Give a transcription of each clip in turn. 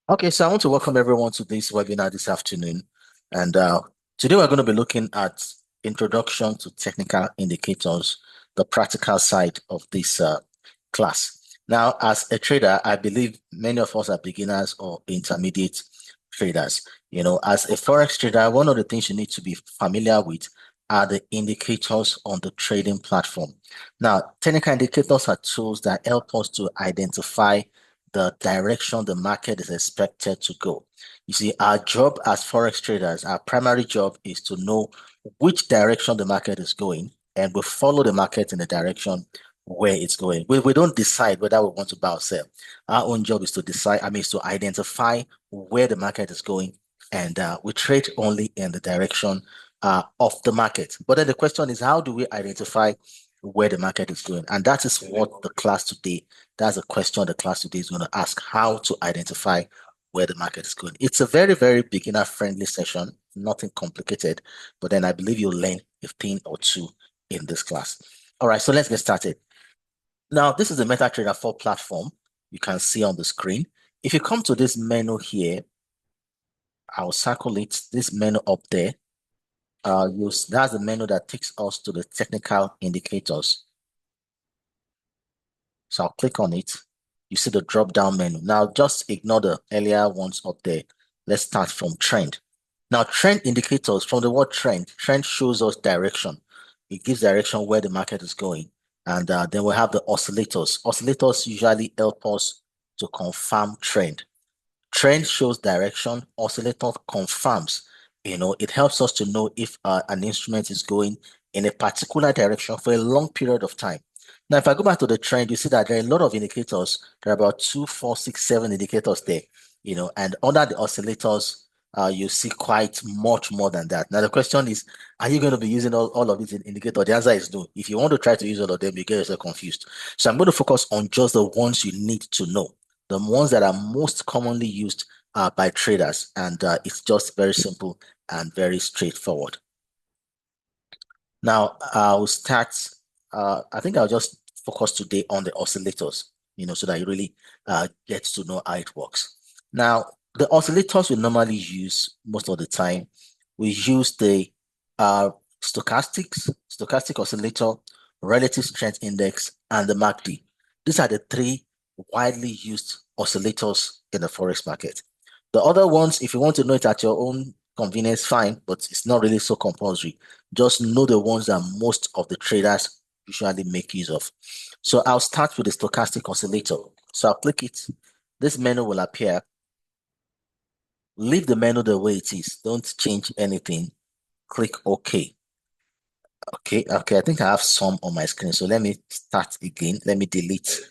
Okay, so I want to welcome everyone to this webinar this afternoon. And today we're going to be looking at Introduction to Technical Indicators, the practical side of this class. Now, as a trader, I believe many of us are beginners or intermediate traders. As a Forex trader, one of the things you need to be familiar with are the indicators on the trading platform. Now, technical indicators are tools that help us to identify the direction the market is expected to go. You see, our job as Forex traders, our primary job is to know which direction the market is going, and we follow the market in the direction where it's going. We don't decide whether we want to buy or sell. Our own job is to decide, is to identify where the market is going, and we trade only in the direction of the market. But then the question is, how do we identify where the market is going? And that is what the class today, that's a question the class today is going to ask, how to identify where the market is going. It's a very, very beginner friendly session, nothing complicated, but then I believe you'll learn a thing or two in this class. All right, so let's get started. Now, this is the MetaTrader 4 platform you can see on the screen. If you come to this menu here, I'll circle it, this menu up there. That's the menu that takes us to the technical indicators. So I'll click on it. You see the drop down menu. Now just ignore the earlier ones up there. Let's start from trend. Now trend indicators, from the word trend shows us direction. It gives direction where the market is going. And then we have the oscillators. Oscillators usually help us to confirm trend. Trend shows direction. Oscillator confirms. It helps us to know if an instrument is going in a particular direction for a long period of time. Now, if I go back to the trend, you see that there are a lot of indicators. There are about 2, 4, 6, 7 indicators there, and under the oscillators, you see quite much more than that. Now, the question is, are you going to be using all of these indicators? The answer is no. If you want to try to use all of them, you get yourself confused. So I'm going to focus on just the ones you need to know, the ones that are most commonly used by traders, and it's just very simple and very straightforward. Now, I'll start, I think I'll just focus today on the oscillators, so that you really get to know how it works. Now, the oscillators we normally use most of the time, we use the stochastic oscillator, relative strength index, and the MACD. These are the three widely used oscillators in the Forex market. The other ones, if you want to know it at your own convenience, fine, but it's not really so compulsory. Just know the ones that most of the traders usually make use of. So I'll start with the stochastic oscillator. So I'll click it. This menu will appear. Leave the menu the way it is. Don't change anything. Click OK. Okay, I think I have some on my screen. So let me start again. Let me delete.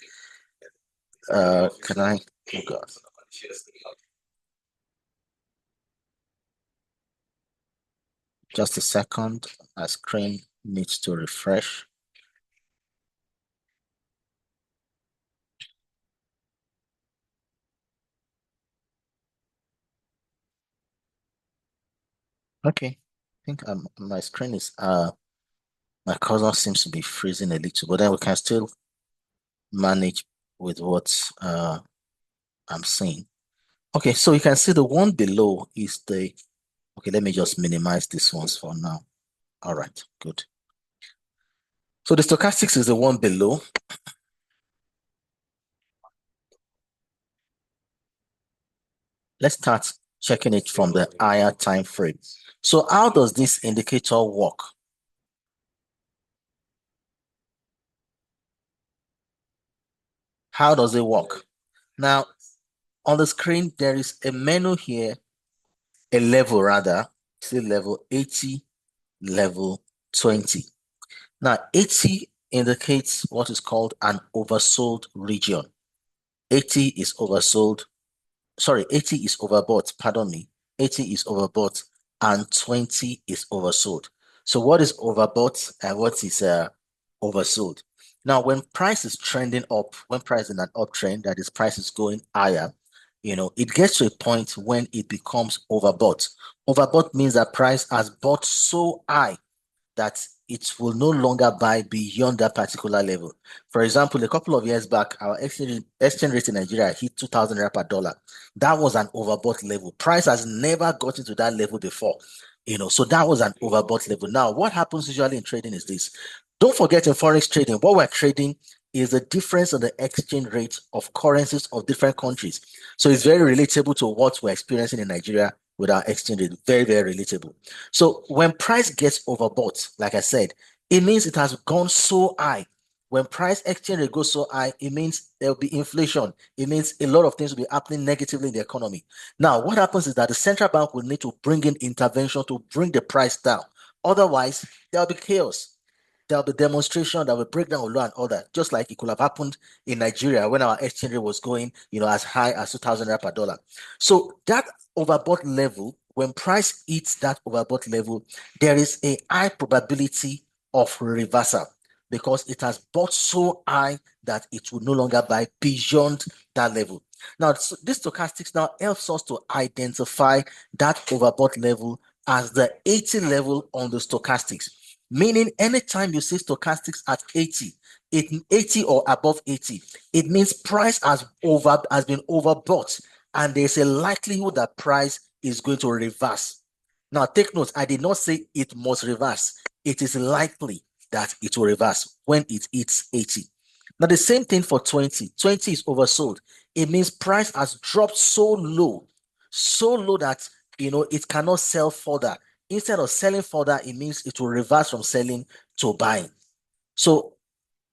Can I? Oh God. Just a second. My screen needs to refresh. Okay. I think my screen is my cursor seems to be freezing a little, but then we can still manage with what I'm seeing. Okay, so you can see the one below is the, okay, let me just minimize this ones for now. All right, good. So the stochastics is the one below. Let's start checking it from the higher time frame. So how does this indicator work? How does it work? Now, on the screen, there is a menu here, a level rather, say level 80, level 20. Now, 80 indicates what is called an oversold region. 80 is oversold. Sorry, 80 is overbought. Pardon me. 80 is overbought and 20 is oversold. So what is overbought and what is oversold? Now, when price is trending up, when price is in an uptrend, that is price is going higher, it gets to a point when it becomes overbought. Overbought means that price has bought so high that it will no longer buy beyond that particular level. For example, a couple of years back, our exchange rate in Nigeria hit 2,000 naira per dollar. That was an overbought level. Price has never gotten to that level before. So that was an overbought level. Now, what happens usually in trading is this. Don't forget, in forex trading, what we're trading is the difference in the exchange rate of currencies of different countries. So it's very relatable to what we're experiencing in Nigeria with our exchange rate. Very, very relatable. So when price gets overbought, like I said, it means it has gone so high. When price exchange rate goes so high, it means there will be inflation. It means a lot of things will be happening negatively in the economy. Now, what happens is that the central bank will need to bring in intervention to bring the price down. Otherwise, there'll be chaos. There'll be demonstration that will break down law and order, just like it could have happened in Nigeria when our exchange rate was going, as high as 2,000 naira per dollar. So that overbought level, when price hits that overbought level, there is a high probability of reversal because it has bought so high that it will no longer buy beyond that level. Now, this stochastics now helps us to identify that overbought level as the 80 level on the stochastics. Meaning, anytime you see stochastics at 80, 80 or above 80, it means price has been overbought, and there's a likelihood that price is going to reverse. Now, take note, I did not say it must reverse. It is likely that it will reverse when it hits 80. Now, the same thing for 20. 20 is oversold. It means price has dropped so low that it cannot sell further. Instead of selling further, it means it will reverse from selling to buying. So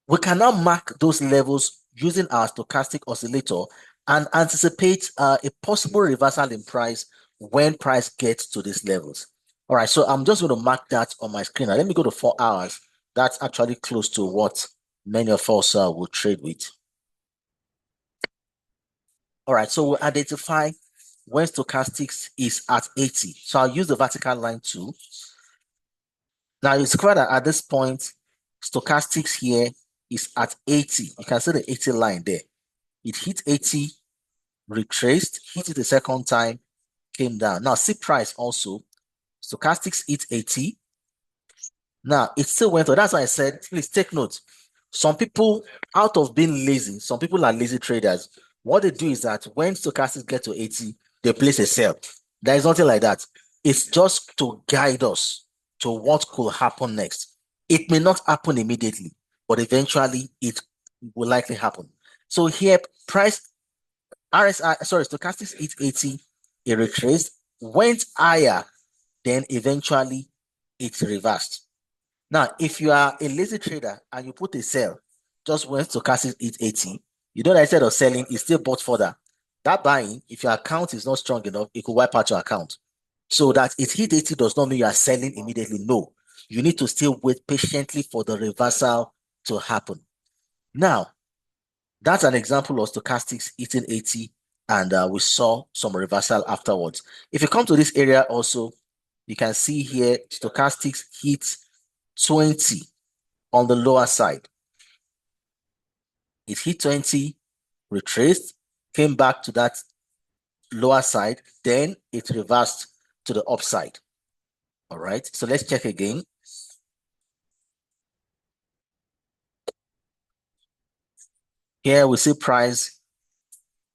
we can now mark those levels using our stochastic oscillator and anticipate a possible reversal in price when price gets to these levels. All right, so I'm just going to mark that on my screen. Now, let me go to 4 hours. That's actually close to what many of us will trade with. All right, so we'll identify when stochastics is at 80. So I'll use the vertical line too. Now it's clear that at this point, stochastics here is at 80. You can see the 80 line there. It hit 80, retraced, hit it the second time, came down. Now see price also. Stochastics hit 80. Now it still went on. That's why I said, please take note. Some people, out of being lazy, some people are lazy traders. What they do is that when stochastics get to 80, they place a sell. There is nothing like that. It's just to guide us to what could happen next. It may not happen immediately, but eventually it will likely happen. So here, price stochastics hit 80, it retraced, went higher, then eventually it reversed. Now, if you are a lazy trader and you put a sell just when stochastics hit 80, you know that instead of selling, it's still bought further. That buying, if your account is not strong enough, it could wipe out your account. So that it hit 80 does not mean you are selling immediately. No, you need to still wait patiently for the reversal to happen. Now, that's an example of stochastics hitting 80, and we saw some reversal afterwards. If you come to this area also, you can see here stochastics hit 20 on the lower side. It hit 20, retraced, came back to that lower side, then it reversed to the upside. All right, so let's check again. Here we see price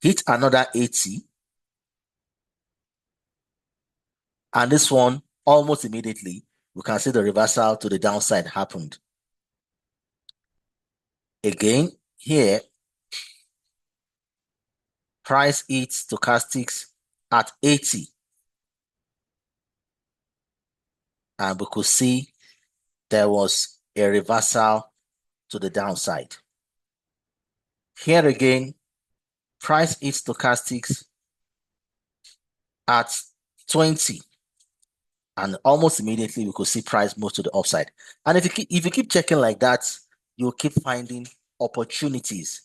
hit another 80. And this one, almost immediately, we can see the reversal to the downside happened. Again, here, price hits stochastics at 80. And we could see there was a reversal to the downside. Here again, price hits stochastics at 20. And almost immediately we could see price move to the upside. And if you keep checking like that, you'll keep finding opportunities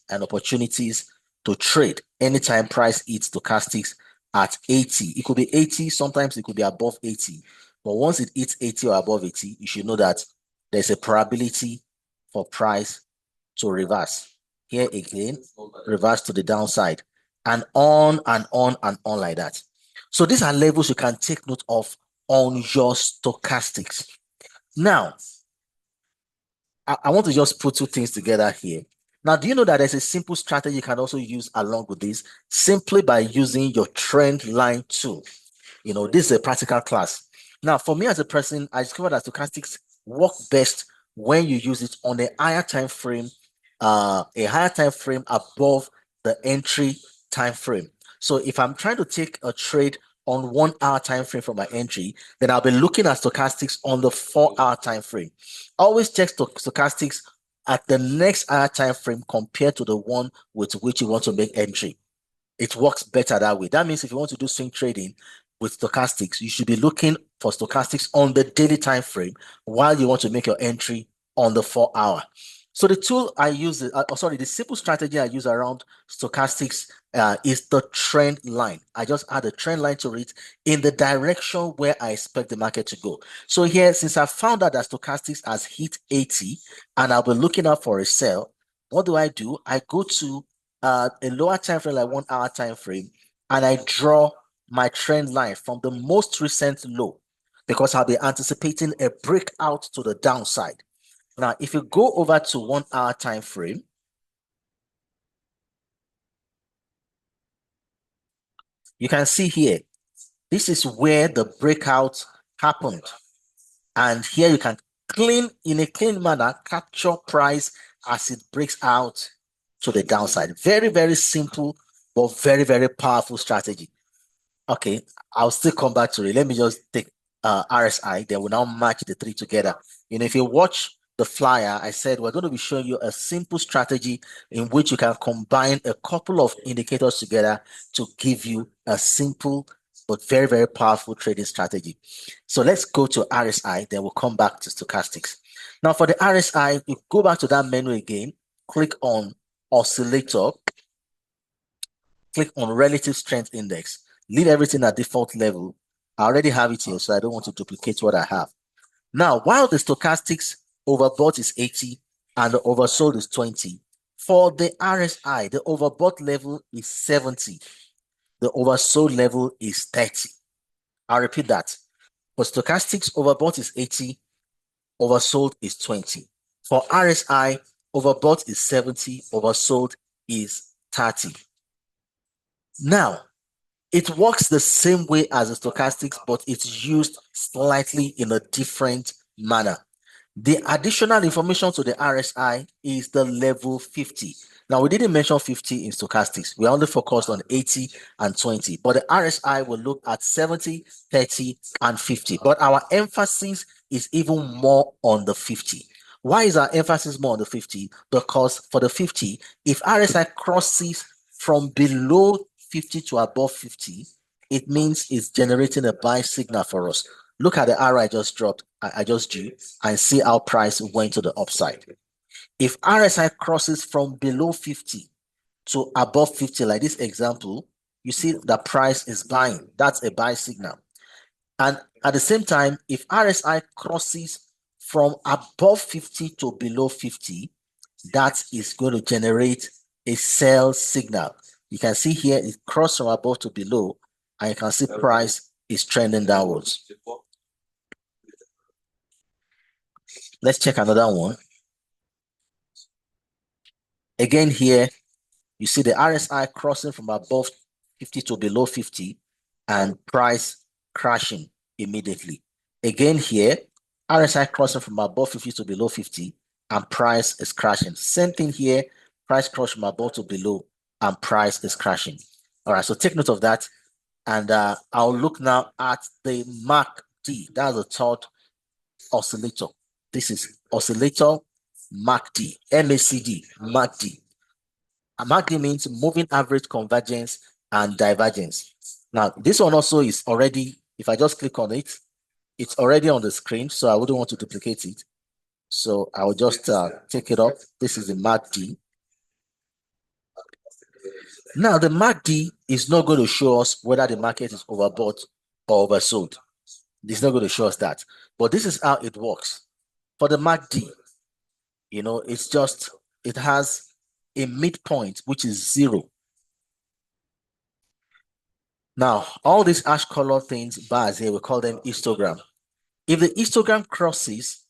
to trade anytime price hits stochastics at 80. It could be 80, sometimes it could be above 80. But once it hits 80 or above 80, you should know that there's a probability for price to reverse. Here again, reverse to the downside, and on and on and on like that. So these are levels you can take note of on your stochastics. Now, I want to just put two things together here. Now, do you know that there's a simple strategy you can also use along with this simply by using your trend line tool? This is a practical class. Now, for me as a person, I discovered that stochastics work best when you use it on a higher time frame above the entry time frame. So if I'm trying to take a trade on 1 hour time frame for my entry, then I'll be looking at stochastics on the 4 hour time frame. Always check stochastics at the next hour time frame compared to the one with which you want to make entry. It works better that way. That means if you want to do swing trading with stochastics, you should be looking for stochastics on the daily time frame while you want to make your entry on the 4 hour. So the tool I use, the simple strategy I use around stochastics is the trend line. I just add a trend line to it in the direction where I expect the market to go. So here, since I found out that stochastics has hit 80 and I'll be looking out for a sell, what do? I go to a lower time frame, like 1 hour time frame, and I draw my trend line from the most recent low because I'll be anticipating a breakout to the downside. Now, if you go over to 1 hour time frame, you can see here, this is where the breakout happened. And here you can in a clean manner, capture price as it breaks out to the downside. Very, very simple, but very, very powerful strategy. Okay, I'll still come back to it. Let me just take RSI. They will now match the three together. If you watch the flyer, I said we're going to be showing you a simple strategy in which you can combine a couple of indicators together to give you a simple but very, very powerful trading strategy. So let's go to RSI, then we'll come back to stochastics. Now for the RSI, you go back to that menu again, click on oscillator, click on relative strength index, leave everything at default level. I already have it here, so I don't want to duplicate what I have. Now, while the stochastics overbought is 80 and the oversold is 20, for the RSI, the overbought level is 70. The oversold level is 30. I'll repeat that. For stochastics, overbought is 80, oversold is 20. For RSI, overbought is 70, oversold is 30. Now, it works the same way as the stochastics, but it's used slightly in a different manner. The additional information to the RSI is the level 50. Now, we didn't mention 50 in stochastics. We only focused on 80 and 20. But the RSI will look at 70, 30, and 50. But our emphasis is even more on the 50. Why is our emphasis more on the 50? Because for the 50, if RSI crosses from below 50 to above 50, it means it's generating a buy signal for us. Look at the arrow I just dropped, I just drew, and see how price went to the upside. If RSI crosses from below 50 to above 50, like this example, you see the price is buying. That's a buy signal. And at the same time, if RSI crosses from above 50 to below 50, that is going to generate a sell signal. You can see here it crossed from above to below, and you can see price is trending downwards. Let's check another one. Again here, you see the RSI crossing from above 50 to below 50 and price crashing immediately. Again here, RSI crossing from above 50 to below 50 and price is crashing. Same thing here, price cross from above to below and price is crashing. All right, so take note of that. And I'll look now at the MACD. That's the third oscillator. This is oscillator MACD, MACD, MACD. MACD means moving average convergence and divergence. Now, this one also is already, if I just click on it, it's already on the screen, so I wouldn't want to duplicate it. So I'll just take it up. This is the MACD. Now, the MACD is not going to show us whether the market is overbought or oversold. It's not going to show us that. But this is how it works. For the MACD, it has a midpoint, which is 0. Now, all these ash color things, bars here, we call them histogram. If the histogram crosses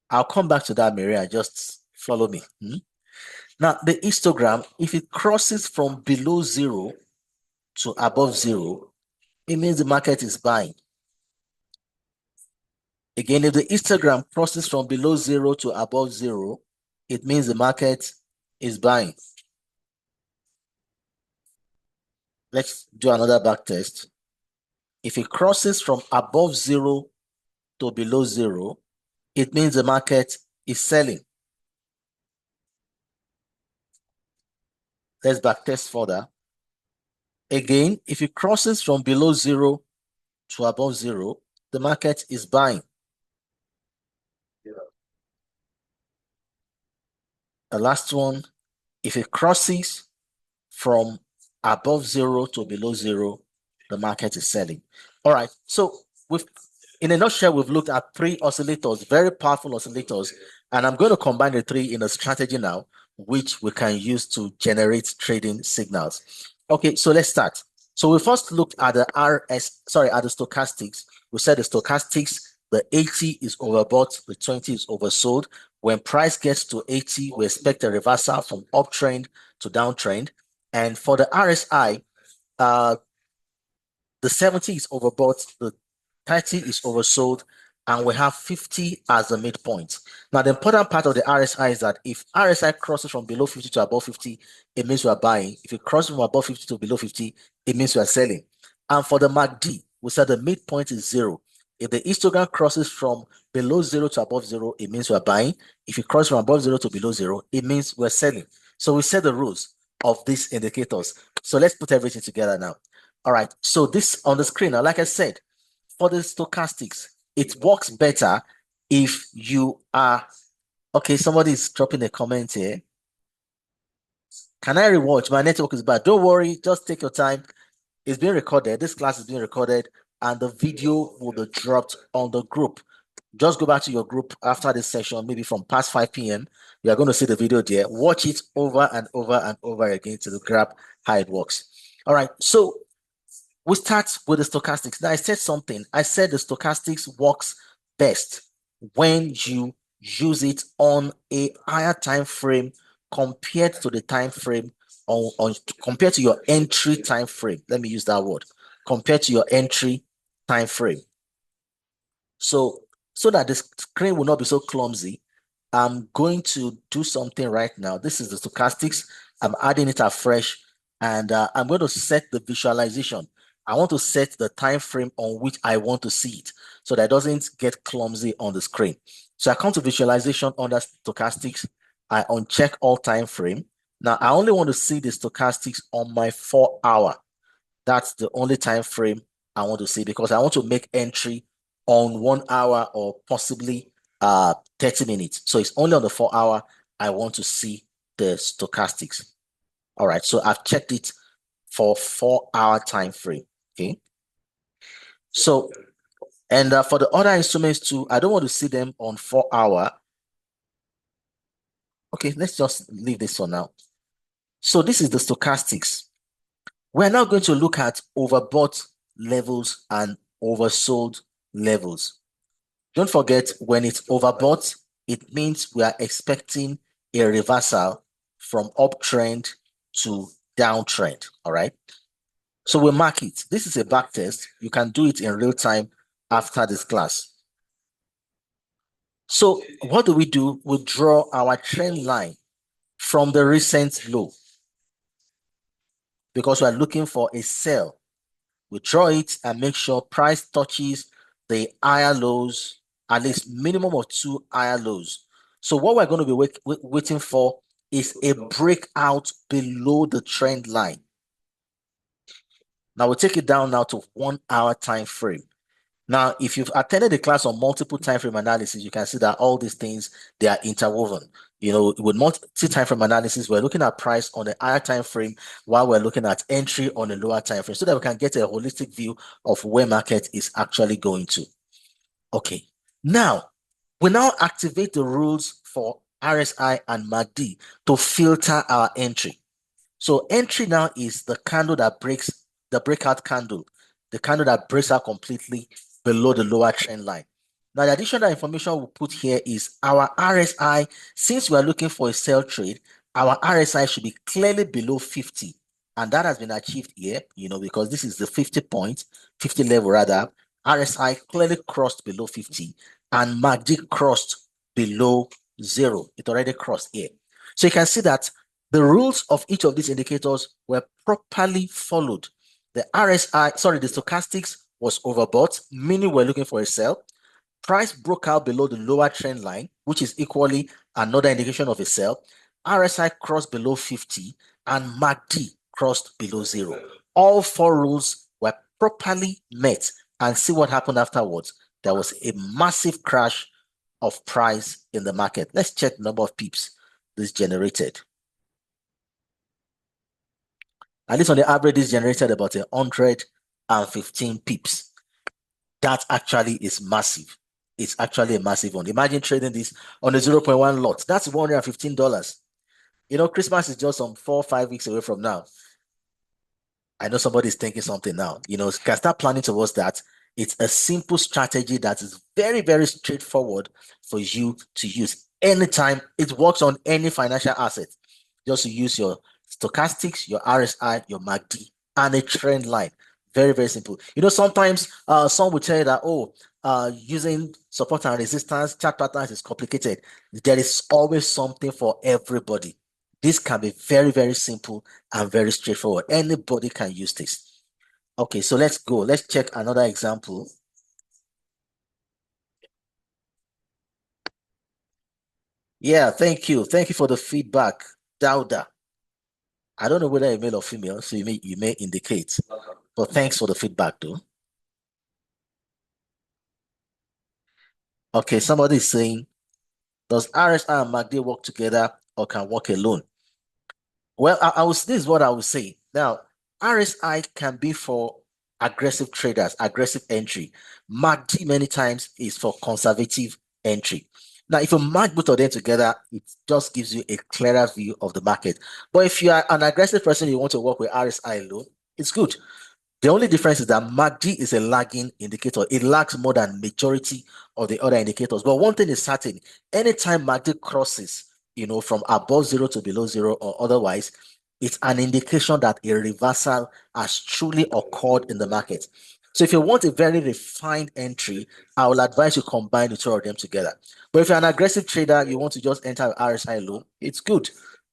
I'll come back to that, Maria. Just follow me. Now, the histogram, if it crosses from below zero to above zero, it means the market is buying. Again, if the histogram crosses from below zero to above zero, it means the market is buying. Let's do another back test. If it crosses from above zero to below zero, it means the market is selling. Let's back test further. Again, if it crosses from below zero to above zero, the market is buying. The last one, if it crosses from above zero to below zero, the market is selling. All right, so in a nutshell, we've looked at three oscillators, very powerful oscillators, and I'm going to combine the three in a strategy now, which we can use to generate trading signals. Okay, so let's start. So we first looked at the at the stochastics. We said the stochastics, the 80 is overbought, the 20 is oversold. When price gets to 80, we expect a reversal from uptrend to downtrend. And for the RSI, the 70 is overbought, the 30 is oversold, and we have 50 as the midpoint. Now, the important part of the RSI is that if RSI crosses from below 50 to above 50, it means we are buying. If it crosses from above 50 to below 50, it means we are selling. And for the MACD, we said the midpoint is 0. If the histogram crosses from below 0 to above 0, it means we're buying. If it crosses from above 0 to below 0, it means we're selling. So we set the rules of these indicators. So let's put everything together now. All right, so this on the screen now, like I said, for the stochastics, it works better if you are, okay, somebody's dropping a comment here. Can I rewatch? My network is bad. Don't worry, just take your time. It's being recorded. This class is being recorded, and the video will be dropped on the group. Just go back to your group after this session, maybe from past 5 p.m. You are going to see the video there. Watch it over and over and over again to grab how it works. All right, so we start with the stochastics. Now, I said something. I said the stochastics works best when you use it on a higher time frame compared to the time frame compared to your entry time frame. Let me use that word. Compared to your entry time frame. So that the screen will not be so clumsy, I'm going to do something right now. This is the stochastics. I'm adding it afresh, and I'm going to set the visualization. I want to set the time frame on which I want to see it so that it doesn't get clumsy on the screen. So I come to visualization under stochastics. I uncheck all time frame. Now I only want to see the stochastics on my 4-hour. That's the only time frame I want to see because I want to make entry on 1 hour or possibly 30 minutes. So it's only on the 4-hour I want to see the stochastics. All right, so I've checked it for 4-hour time frame. Okay. So, and for the other instruments too, I don't want to see them on 4-hour. Okay, let's just leave this for now. So this is the stochastics. We're now going to look at overbought levels and oversold levels. Don't forget, when it's overbought, it means we are expecting a reversal from uptrend to downtrend. All right. So we mark it. This is a back test. You can do it in real time after this class. So what do? We draw our trend line from the recent low because we are looking for a sell. We draw it and make sure price touches the higher lows, at least minimum of 2 higher lows. So what we're going to be waiting for is a breakout below the trend line. Now we'll take it down now to 1 hour time frame. Now, if you've attended the class on multiple time frame analysis, you can see that all these things, they are interwoven. You know, with multi-time frame analysis, we're looking at price on the higher time frame while we're looking at entry on a lower time frame so that we can get a holistic view of where market is actually going to. Okay, now we now activate the rules for RSI and MACD to filter our entry. So entry now is the candle that breaks the breakout candle, the candle that breaks out completely below the lower trend line. Now, the additional information we'll put here is our RSI. Since we are looking for a sell trade, our RSI should be clearly below 50. And that has been achieved here, because this is the 50 level rather. RSI clearly crossed below 50 and MACD crossed below 0. It already crossed here. So you can see that the rules of each of these indicators were properly followed. The the stochastics was overbought, meaning we're looking for a sell. Price broke out below the lower trend line, which is equally another indication of a sell. RSI crossed below 50 and MACD crossed below 0. All four rules were properly met, and see what happened afterwards. There was a massive crash of price in the market. Let's check the number of pips this generated. At least on the average, this generated about 115 pips. That actually is massive. It's actually a massive one. Imagine trading this on a 0.1 lot. That's $115. Christmas is just some 4 or 5 weeks away from now. I know somebody's thinking something now. You can start planning towards that. It's a simple strategy that is very, very straightforward for you to use anytime. It works on any financial asset. Just to use your stochastics, your RSI, your MACD, and a trend line. Very, very simple. Sometimes some will tell you that, using support and resistance chart patterns is complicated. There is always something for everybody. This can be very, very simple and very straightforward. Anybody can use this. Okay, so let's go. Let's check another example. Yeah, thank you. Thank you for the feedback, Dauda. I don't know whether you're male or female, so you may indicate. But thanks for the feedback, though. Okay, somebody is saying, does RSI and MACD work together or can work alone? Well, this is what I would say. Now, RSI can be for aggressive traders, aggressive entry. MACD many times is for conservative entry. Now, if you match both of them together, it just gives you a clearer view of the market. But if you are an aggressive person, you want to work with RSI alone, it's good. The only difference is that MACD is a lagging indicator. It lags more than majority of the other indicators. But one thing is certain, anytime MACD crosses, from above 0 to below 0 or otherwise, it's an indication that a reversal has truly occurred in the market. So if you want a very refined entry, I will advise you combine the two of them together. But if you're an aggressive trader, you want to just enter RSI low, it's good.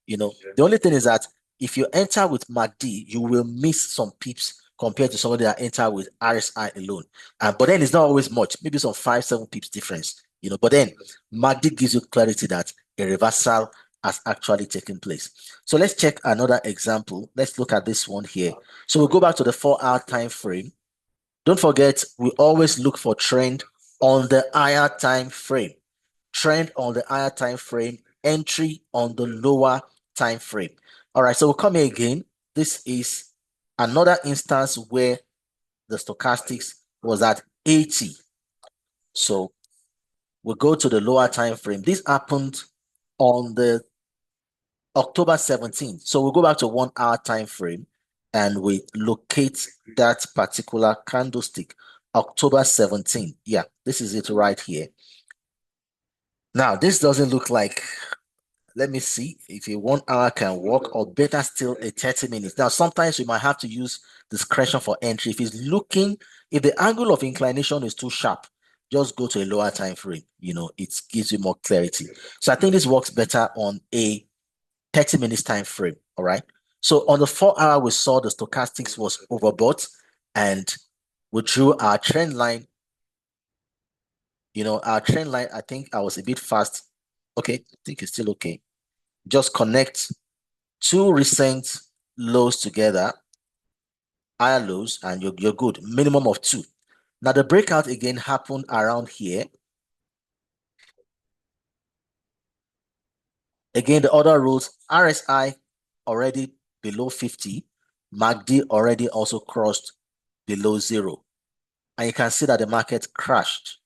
The only thing is that if you enter with MACD, you will miss some pips compared to somebody that enter with RSI alone. But then it's not always much, maybe some 5-7 pips difference. But then MACD gives you clarity that a reversal has actually taken place. So let's check another example. Let's look at this one here. So we'll go back to the 4-hour time frame. Don't forget, we always look for trend on the higher time frame. Trend on the higher time frame, entry on the lower time frame. All right, so we'll come here again. This is another instance where the stochastics was at 80. So we'll go to the lower time frame. This happened on the October 17th. So we'll go back to 1-hour time frame and we locate that particular candlestick, October 17th. Yeah, this is it right here. Now, this doesn't look like, let me see if a 1 hour can work, or better still, a 30 minutes. Now, sometimes you might have to use discretion for entry. If the angle of inclination is too sharp, just go to a lower time frame. It gives you more clarity. So I think this works better on a 30 minutes time frame. All right. So on the 4 hour, we saw the stochastics was overbought and we drew our trend line. Our trend line, I think I was a bit fast. Okay, I think it's still okay. Just connect two recent lows together, higher lows, and you're good. Minimum of 2. Now the breakout again happened around here. Again, the other rules, RSI already below 50, MACD already also crossed below 0. And you can see that the market crashed.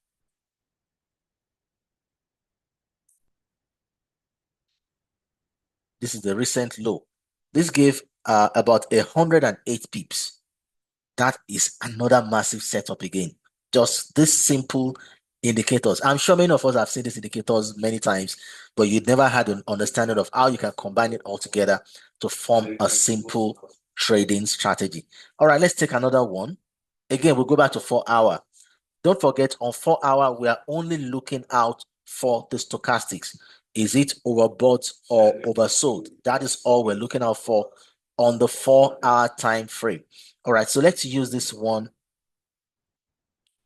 This is the recent low. This gave about 108 pips. That is another massive setup again. Just this simple indicators. I'm sure many of us have seen these indicators many times, but you'd never had an understanding of how you can combine it all together to form a simple trading strategy. All right, let's take another one. Again, we'll go back to 4 hour. Don't forget, on 4 hour, we are only looking out for the stochastics. Is it overbought or oversold? That is all we're looking out for on the 4 hour time frame. All right, so let's use this one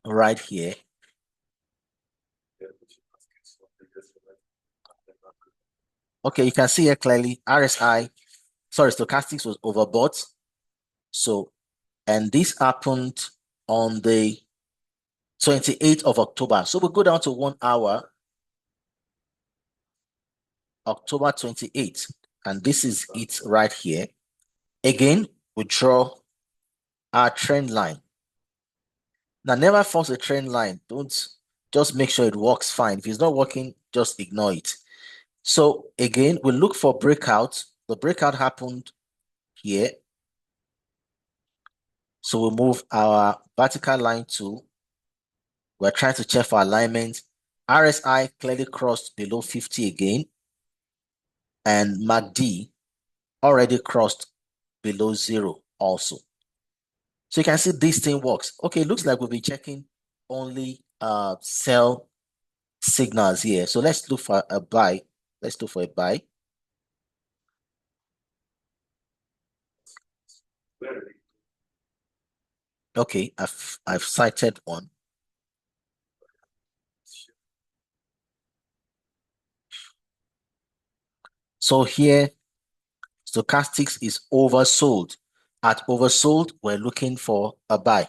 right here. Okay, you can see here clearly RSI, sorry, stochastics was overbought. So, and this happened on the 28th of October. So we'll go down to 1 hour, October 28th, and this is it right here. Again, we draw our trend line. Now, never force a trend line. Don't just make sure it works fine. If it's not working, just ignore it. So again, we look for breakout. The breakout happened here. So we move our vertical line tool. We're trying to check for alignment. RSI clearly crossed below 50 again. And MACD already crossed below 0 also. So you can see this thing works. Okay, it looks like we'll be checking only sell signals here. So let's look for a buy. Let's look for a buy. Okay, I've cited one. So here, stochastics is oversold. At oversold, we're looking for a buy.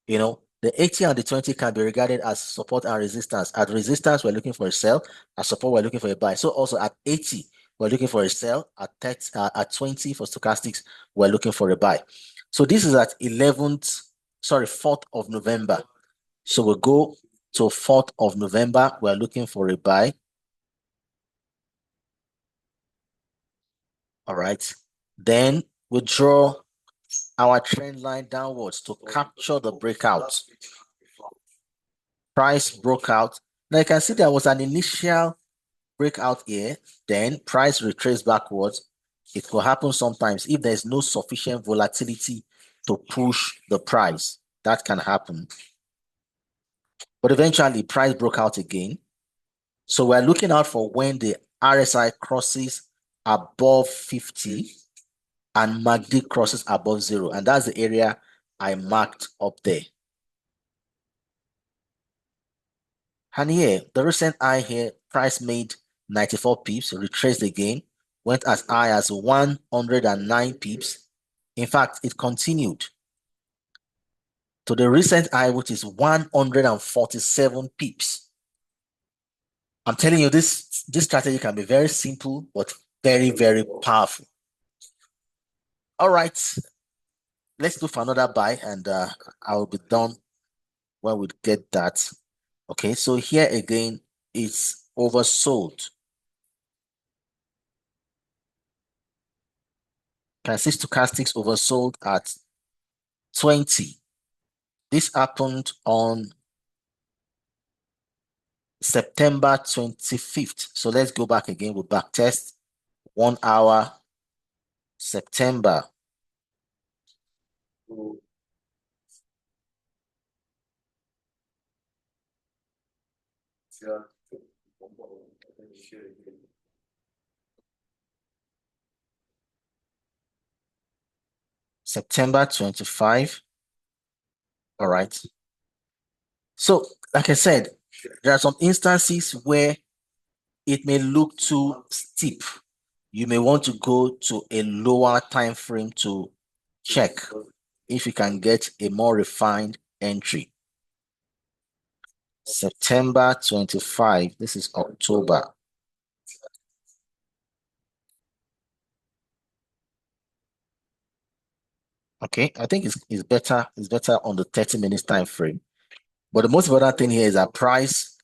You know, the 80 and the 20 can be regarded as support and resistance. At resistance, we're looking for a sell. At support, we're looking for a buy. So also at 80, we're looking for a sell. At 30, at 20 for stochastics, we're looking for a buy. So this is at 4th of November. So we'll go to 4th of November. We're looking for a buy. All right. Then we draw our trend line downwards to capture the breakout. Price broke out. Now you can see there was an initial breakout here, then price retraced backwards. It could happen sometimes if there's no sufficient volatility to push the price. That can happen. But eventually, price broke out again. So we're looking out for when the RSI crosses above 50 and MACD crosses above 0. And that's the area I marked up there. And here, the recent high here, price made 94 pips, retraced again, went as high as 109 pips. In fact, it continued to the recent high, which is 147 pips. I'm telling you, this strategy can be very simple, but very, very powerful. All right, let's do for another buy, and I'll be done when we get that. Okay, so here again, it's oversold. Can see stochastics oversold at 20. This happened on September 25th. So let's go back again with back test. 1 hour, September. September 25. All right. So, like I said, there are some instances where it may look too steep. You may want to go to a lower time frame to check if you can get a more refined entry. September 25. This is October. Okay, I think it's better on the 30 minutes time frame. But the most important thing here is that price,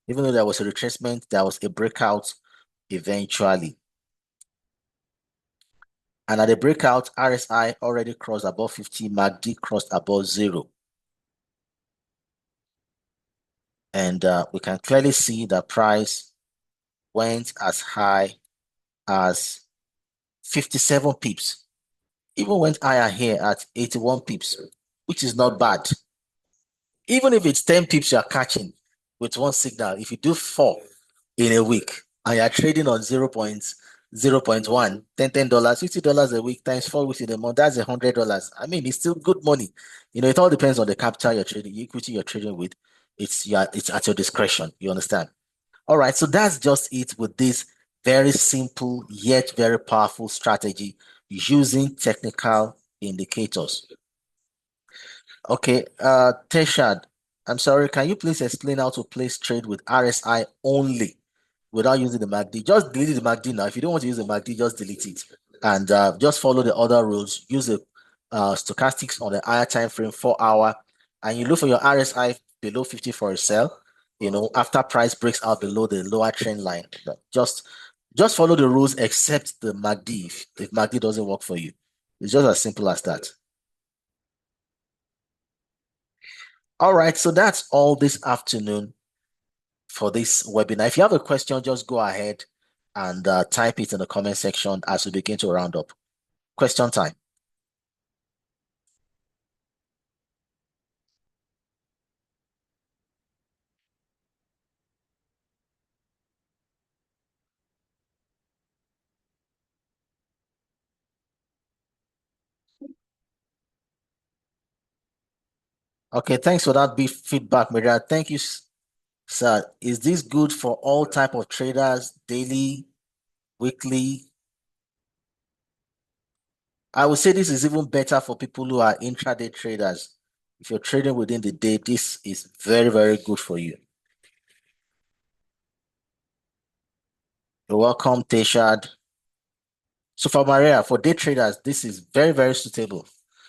even though there was a retracement, there was a breakout eventually. And at the breakout, RSI already crossed above 50, MACD crossed above 0. And we can clearly see the price went as high as 57 pips. Even went higher here at 81 pips, which is not bad. Even if it's 10 pips you're catching with one signal, if you do four in a week and you're trading on 0.1, $10, $50 a week times 4 weeks in a month, that's $100. I mean, it's still good money. It all depends on the capital you're trading, the equity you're trading with. It's at your discretion. You understand? All right, so that's just it with this very simple yet very powerful strategy using technical indicators. Okay, Teshad, I'm sorry, can you please explain how to place trade with RSI only without using the MACD? Just delete the MACD now. If you don't want to use the MACD, just delete it. And just follow the other rules. Use the stochastics on the higher time frame, 4 hour, and you look for your RSI below 50 for a sell. After price breaks out below the lower trend line. Just follow the rules except the MACD if MACD doesn't work for you. It's just as simple as that. All right, so that's all this afternoon for this webinar. If you have a question, just go ahead and type it in the comment section as we begin to round up. Question time. Okay, thanks for that big feedback, Maria. Thank you, sir. Is this good for all type of traders, daily, weekly? I would say this is even better for people who are intraday traders. If you're trading within the day, this is very, very good for you. You're welcome, Teshad. So for Maria, for day traders, this is very, very suitable.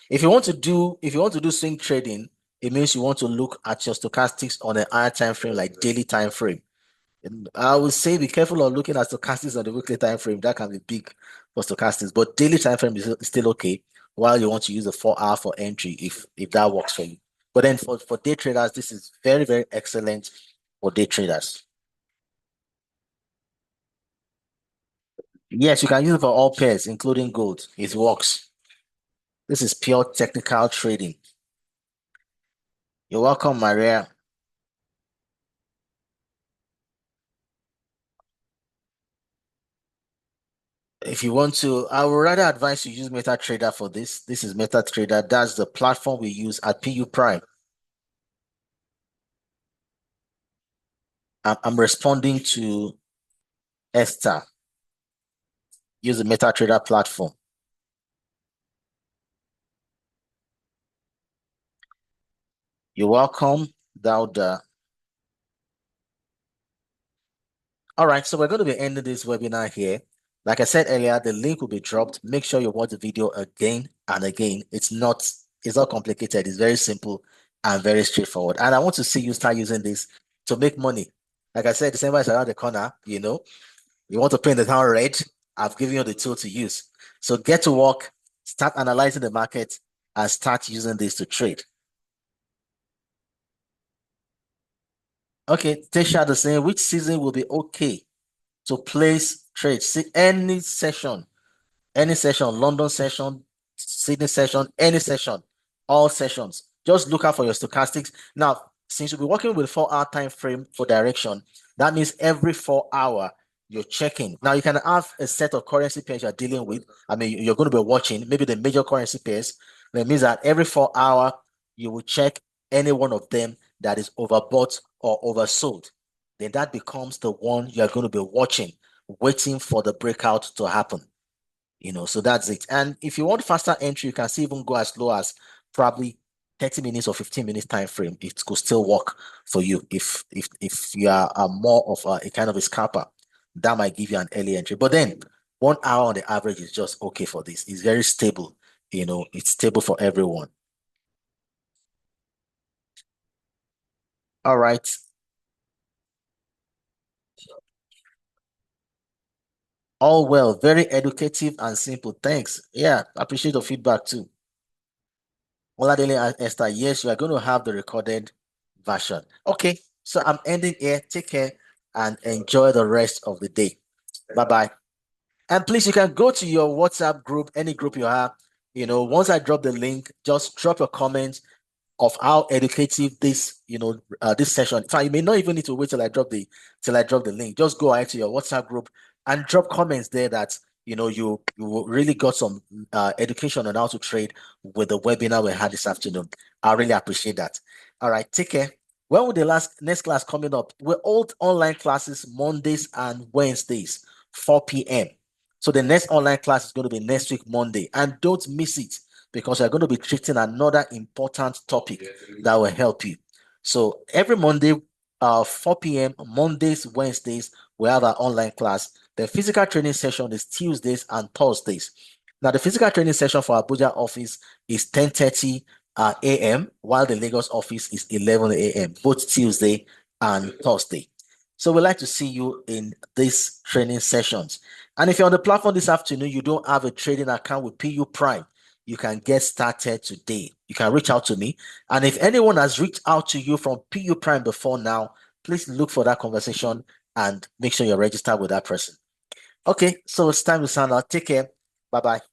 If you want to do swing trading, it means you want to look at your stochastics on a higher time frame, like daily time frame. And I would say be careful of looking at stochastics on the weekly time frame. That can be big for stochastics, but daily time frame is still okay. While you want to use a 4 hour for entry, if that works for you. But then for day traders, this is very, very excellent for day traders. Yes, you can use it for all pairs, including gold. It works. This is pure technical trading. You're welcome, Maria. If you want to, I would rather advise you use MetaTrader for this. This is MetaTrader. That's the platform we use at PU Prime. I'm responding to Esther. Use the MetaTrader platform. You're welcome, Dauda. All right, so we're going to be ending this webinar here. Like I said earlier, the link will be dropped. Make sure you watch the video again and again. It's not complicated. It's very simple and very straightforward. And I want to see you start using this to make money. Like I said, December is around the corner. You want to paint the town red. I've given you the tool to use. So get to work, start analyzing the market, and start using this to trade. Okay, Tesha the same. Which season will be okay to place trades? See any session, London session, Sydney session, any session, all sessions. Just look out for your stochastics. Now, since you'll be working with 4 hour time frame for direction, that means every 4 hour you're checking. Now, you can have a set of currency pairs you're dealing with. I mean, you're going to be watching maybe the major currency pairs. That means that every 4 hour you will check any one of them that is overbought or oversold. Then that becomes the one you're going to be watching, waiting for the breakout to happen. So that's it. And if you want faster entry, you can see even go as low as probably 30 minutes or 15 minutes time frame. It could still work for you if you are more of a kind of a scalper. That might give you an early entry. But then 1 hour on the average is just okay for this. It's very stable. It's stable for everyone. All right. All well, very educative and simple. Thanks. Yeah, appreciate the feedback too. Oladele Esther, yes, you are going to have the recorded version. Okay, So I'm ending here. Take care and enjoy the rest of the day. Bye bye. And please, you can go to your WhatsApp group, any group you have. Once I drop the link, just drop your comments of how educative this session. In fact, you may not even need to wait till I drop the link. Just go ahead to your WhatsApp group and drop comments there that you really got some education on how to trade with the webinar we had this afternoon. I really appreciate that. All right, take care. When will the next class coming up? We're all online classes Mondays and Wednesdays, 4 p.m. So the next online class is going to be next week, Monday. And don't miss it because we're going to be treating another important topic that will help you. So every Monday, 4 p.m., Mondays, Wednesdays, we have our online class. The physical training session is Tuesdays and Thursdays. Now, the physical training session for Abuja office is 10:30 a.m., while the Lagos office is 11 a.m., both Tuesday and Thursday. So we'd like to see you in these training sessions. And if you're on the platform this afternoon, you don't have a trading account with PU Prime, you can get started today. You can reach out to me. And if anyone has reached out to you from PU Prime before now, please look for that conversation and make sure you're registered with that person. Okay, so it's time to sign out. Take care. Bye bye.